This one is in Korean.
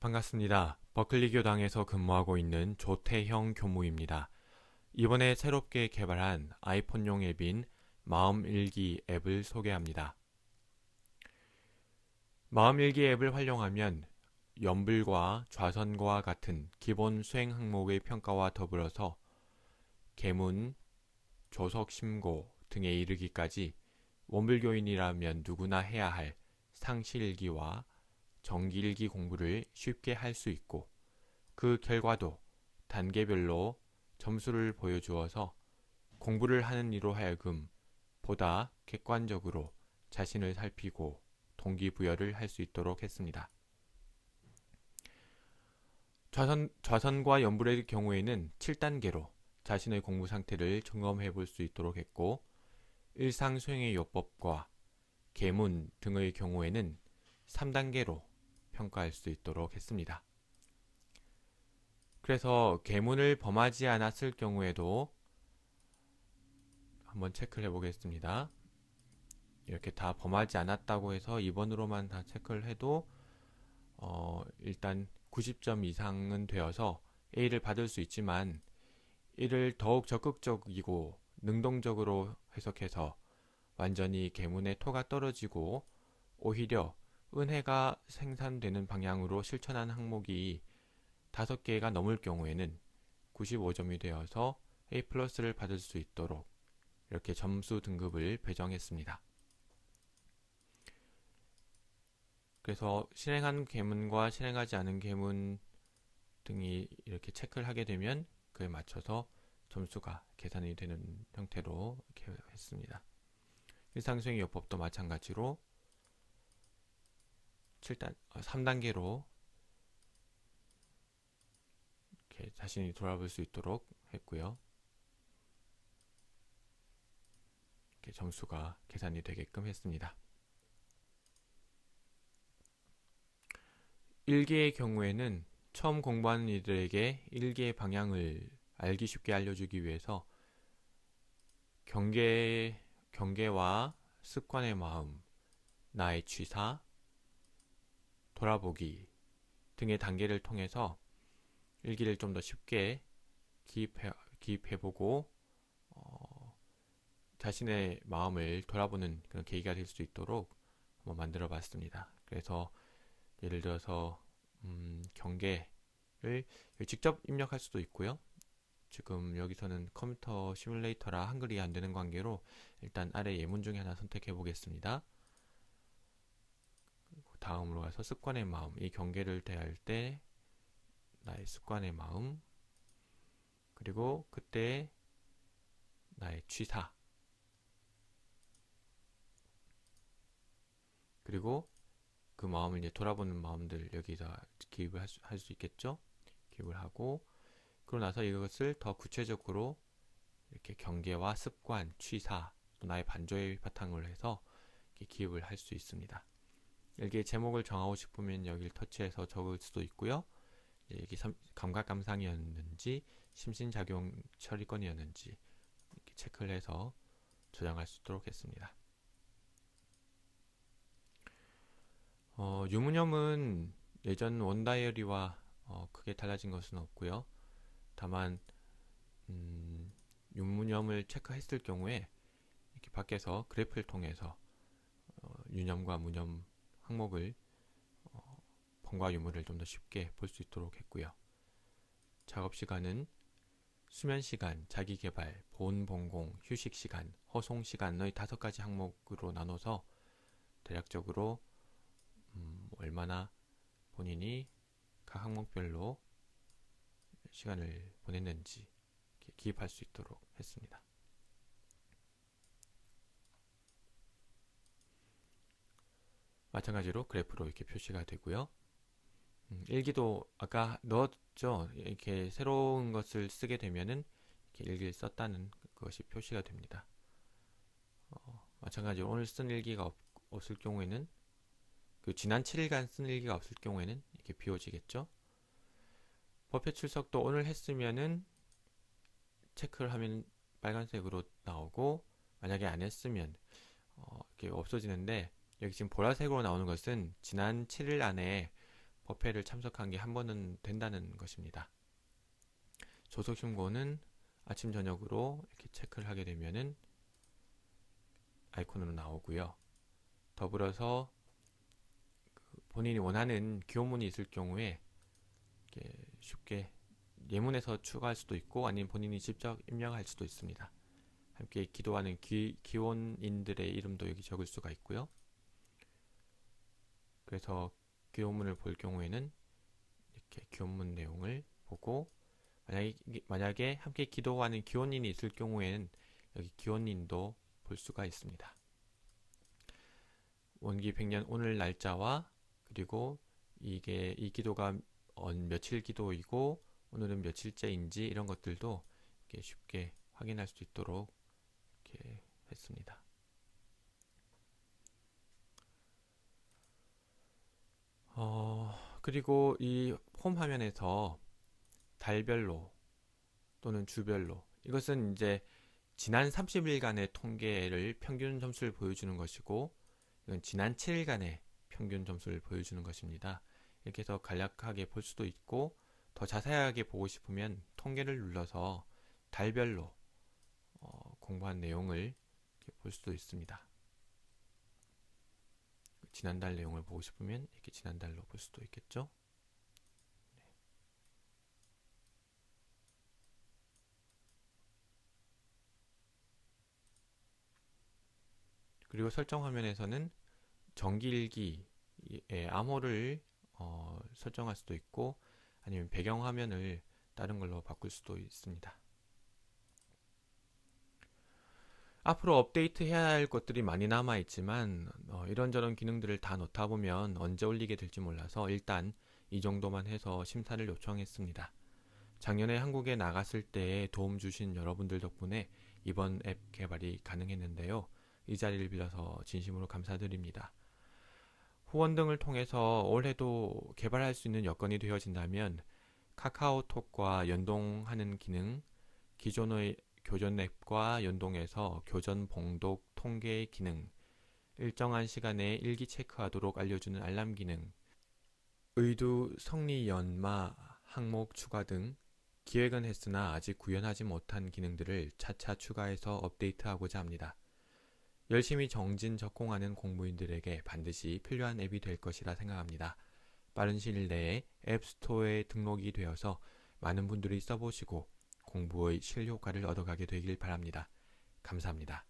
반갑습니다. 버클리 교당에서 근무하고 있는 조태형 교무입니다. 이번에 새롭게 개발한 아이폰용 앱인 마음일기 앱을 소개합니다. 마음일기 앱을 활용하면 연불과 좌선과 같은 기본 수행 항목의 평가와 더불어서 계문, 조석 심고 등에 이르기까지 원불교인이라면 누구나 해야 할 상시일기와 정기일기 공부를 쉽게 할 수 있고 그 결과도 단계별로 점수를 보여주어서 공부를 하는 이로 하여금 보다 객관적으로 자신을 살피고 동기부여를 할 수 있도록 했습니다. 좌선과 연불의 경우에는 7단계로 자신의 공부 상태를 점검해 볼 수 있도록 했고 일상 수행의 요법과 계문 등의 경우에는 3단계로 평가할 수 있도록 했습니다. 그래서 계문을 범하지 않았을 경우에도 한번 체크를 해보겠습니다. 이렇게 다 범하지 않았다고 해서 2번으로만 다 체크를 해도 일단 90점 이상은 되어서 A를 받을 수 있지만 이를 더욱 적극적이고 능동적으로 해석해서 완전히 계문의 토가 떨어지고 오히려 은혜가 생산되는 방향으로 실천한 항목이 5개가 넘을 경우에는 95점이 되어서 A 플러스를 받을 수 있도록 이렇게 점수 등급을 배정했습니다. 그래서 실행한 계문과 실행하지 않은 계문 등이 이렇게 체크를 하게 되면 그에 맞춰서 점수가 계산이 되는 형태로 이렇게 했습니다. 일상수행 요법도 마찬가지로 3단계로 이렇게 자신이 돌아볼 수 있도록 했고요. 이렇게 점수가 계산이 되게끔 했습니다. 일기의 경우에는 처음 공부하는 이들에게 일기의 방향을 알기 쉽게 알려주기 위해서 경계와 습관의 마음, 나의 취사, 돌아보기 등의 단계를 통해서 일기를 좀 더 쉽게 기입해보고 자신의 마음을 돌아보는 그런 계기가 될 수 있도록 한번 만들어 봤습니다. 그래서 예를 들어서 경계를 직접 입력할 수도 있고요. 지금 여기서는 컴퓨터 시뮬레이터라 한글이 안 되는 관계로 일단 아래 예문 중에 하나 선택해 보겠습니다. 다음으로 가서 습관의 마음, 이 경계를 대할 때 나의 습관의 마음, 그리고 그때 나의 취사, 그리고 그 마음을 이제 돌아보는 마음들 여기다 기입을 할 수 있겠죠? 기입을 하고 그러고 나서 이것을 더 구체적으로 이렇게 경계와 습관, 취사, 또 나의 반조의 바탕으로 해서 기입을 할 수 있습니다. 여기에 제목을 정하고 싶으면 여기를 터치해서 적을 수도 있고요. 여기 감각 감상이었는지 심신작용 처리건이었는지 이렇게 체크를 해서 저장할 수 있도록 했습니다. 유무념은 예전 원다이어리와 크게 달라진 것은 없고요. 다만 유무념을 체크했을 경우에 이렇게 밖에서 그래프를 통해서 유념과 무념 항목을 범과 유무를 좀 더 쉽게 볼 수 있도록 했고요. 작업시간은 수면시간, 자기개발, 본봉공, 휴식시간, 허송시간의 5가지 항목으로 나눠서 대략적으로 얼마나 본인이 각 항목별로 시간을 보냈는지 기입할 수 있도록 했습니다. 마찬가지로 그래프로 이렇게 표시가 되고요. 일기도 아까 넣었죠. 이렇게 새로운 것을 쓰게 되면은 이렇게 일기를 썼다는 것이 표시가 됩니다. 마찬가지로 오늘 쓴 일기가 없을 경우에는 그 지난 7일간 쓴 일기가 없을 경우에는 이렇게 비워지겠죠. 법회 출석도 오늘 했으면은 체크를 하면 빨간색으로 나오고 만약에 안 했으면 이렇게 없어지는데 여기 지금 보라색으로 나오는 것은 지난 7일 안에 법회를 참석한 게 한 번은 된다는 것입니다. 조속 신고는 아침 저녁으로 이렇게 체크를 하게 되면은 아이콘으로 나오고요. 더불어서 본인이 원하는 기호문이 있을 경우에 쉽게 예문에서 추가할 수도 있고 아니면 본인이 직접 입력할 수도 있습니다. 함께 기도하는 기원인들의 이름도 여기 적을 수가 있고요. 그래서 기원문을 볼 경우에는 이렇게 기원문 내용을 보고 만약에 함께 기도하는 기원인이 있을 경우에는 여기 기원인도 볼 수가 있습니다. 원기 100년 오늘 날짜와 그리고 이 기도가 며칠 기도이고 오늘은 며칠째인지 이런 것들도 이렇게 쉽게 확인할 수 있도록 이렇게 했습니다. 그리고 이 홈 화면에서 달별로 또는 주별로 이것은 이제 지난 30일간의 통계를 평균 점수를 보여주는 것이고 이건 지난 7일간의 평균 점수를 보여주는 것입니다. 이렇게 해서 간략하게 볼 수도 있고 더 자세하게 보고 싶으면 통계를 눌러서 달별로 공부한 내용을 볼 수도 있습니다. 지난달 내용을 보고 싶으면 이렇게 지난달로 볼 수도 있겠죠. 네. 그리고 설정 화면에서는 정기일기의 암호를 설정할 수도 있고 아니면 배경 화면을 다른 걸로 바꿀 수도 있습니다. 앞으로 업데이트 해야 할 것들이 많이 남아 있지만 이런저런 기능들을 다 넣다 보면 언제 올리게 될지 몰라서 일단 이 정도만 해서 심사를 요청했습니다. 작년에 한국에 나갔을 때 도움 주신 여러분들 덕분에 이번 앱 개발이 가능했는데요. 이 자리를 빌어서 진심으로 감사드립니다. 후원 등을 통해서 올해도 개발할 수 있는 여건이 되어진다면 카카오톡과 연동하는 기능, 기존의 교전 앱과 연동해서 교전 봉독 통계 기능, 일정한 시간에 일기 체크하도록 알려주는 알람 기능, 의두 성리 연마 항목 추가 등 기획은 했으나 아직 구현하지 못한 기능들을 차차 추가해서 업데이트하고자 합니다. 열심히 정진적공하는 공무인들에게 반드시 필요한 앱이 될 것이라 생각합니다. 빠른 시일 내에 앱스토어에 등록이 되어서 많은 분들이 써보시고 공부의 실효과를 얻어가게 되길 바랍니다. 감사합니다.